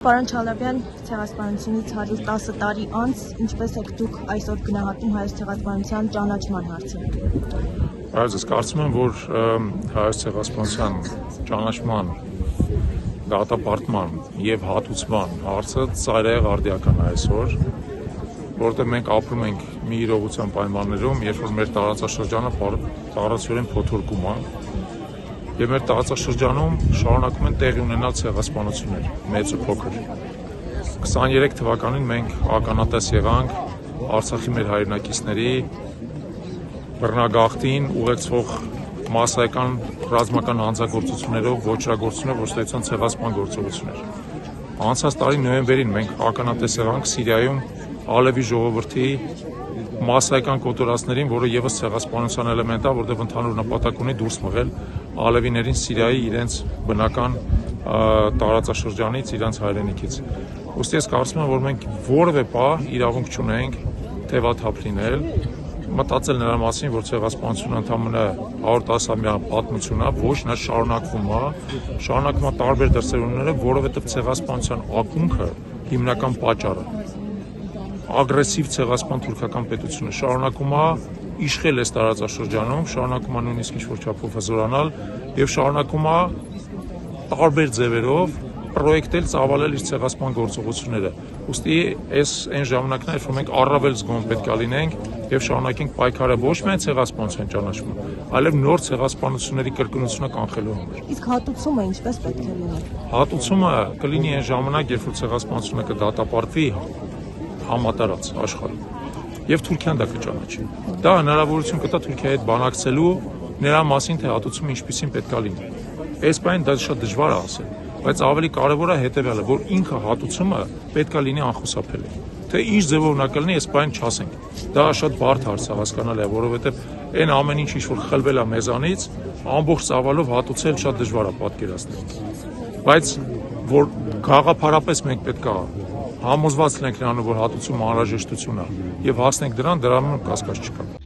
Պարոն Չալաբյան, ցեղասպանությունից 110 տարի անց, ինչպես եք դուք այսօր գնահատում հայոց ցեղասպանության ճանաչման հարցը։ Ես կարծում եմ, որ հայոց ցեղասպանության ճանաչման, դատապարտման եւ հատուցման հարցը ծայրահեղ արդիական է այսօր, որովհետեւ մենք ապրում ենք մի իրողության պայմաններում, երբ որ մեր տարածաշրջանը տարածորեն փոթորկում է եւ մեր տարածաշրջանում շարունակում են տեղի ունենալ ցեղասպանություններ, մեծ ու փոքր։ 23 թվականին մենք ականատես եղանք Արցախի մեր հայրենակիցների բռնագաղթին ուղեկցող մասսայական ռազմական հանցագործություններով ոչրագործություններով ոստիկանության ցեղասպան գործողություններ։ Անցած տարի նոյեմբերին մենք ականատես եղանք Սիրիայում Ալևի ժողովրդի մասսայական կոտորածներին, որը եւս ցեղասպանության էլեմենտ է, որտեղ ընդհանուր նպատակ ունի դուրս մղել ալևիներին Սիրիայի իրենց բնական տարածաշրջանից, իրենց հայրենիքից։ Ոստի ես կարծում եմ, որ մենք որևէ պահ իրավունք չունենք թևաթափ լինել, մտածել նրա մասին, որ ցեղասպանությունը ընդամենը 110-ամյա պատմություն է, ոչ նա շարունակվում է տարբեր դրսևորումներով, որովհետև ցեղասպանության ակունքը հիմնական պատճառը ագրեսիվ ցեղասպան թուրքական պետությունը շարունակում է իշխել այս տարածաշրջանում, շարունակում է նույնիսկ ինչ-որ չափով հզորանալ եւ շարունակում է տարբեր ձևերով պրոյեկտել, ծավալել իր ցեղասպան գործողությունները։ Ուստի այս այն ժամանակն է, երբ որ մենք առավել զգոն պետք է լինենք եւ շարունակենք պայքարը ոչ միայն ցեղասպանության ճանաչման, այլև նոր ցեղասպանությունների կրկնությունը կանխելու համար։ Իսկ հատուցումը ինչպես պետք է լինի։ Հատուցումը կլինի այն ժամանակ, երբ որ ցեղասպանությունը կդատապարտվի համատարած աշխարհում եւ Թուրքիան դա կճանաչի։ Դա հնարավորություն կտա Թուրքիայի հետ բանակցելու նրա մասին, թե հատուցումը ինչպիսին պետք է լինի։ Այս բանը դա շատ դժվար է ասել, բայց ավելի կարևորը հետեւյալը, որ ինքը հատուցումը պետք է լինի անխուսափելի։ Թե ինչ ձևով նա կլինի, այս բանը չասենք։ Դա շատ բարդ հարց է հասկանալի, որովհետեւ այն ամեն ինչ որ խլվել է մեզանից, ամբողջ ծավալով հատուցել շատ դժվար է պատկերացնել։ Բայց որ գաղափարապես մենք պետք է համոզված լինենք նրանով, որ հատուցումը անհրաժեշտություն է եւ հասնենք դրան, դրա կասկած չկա։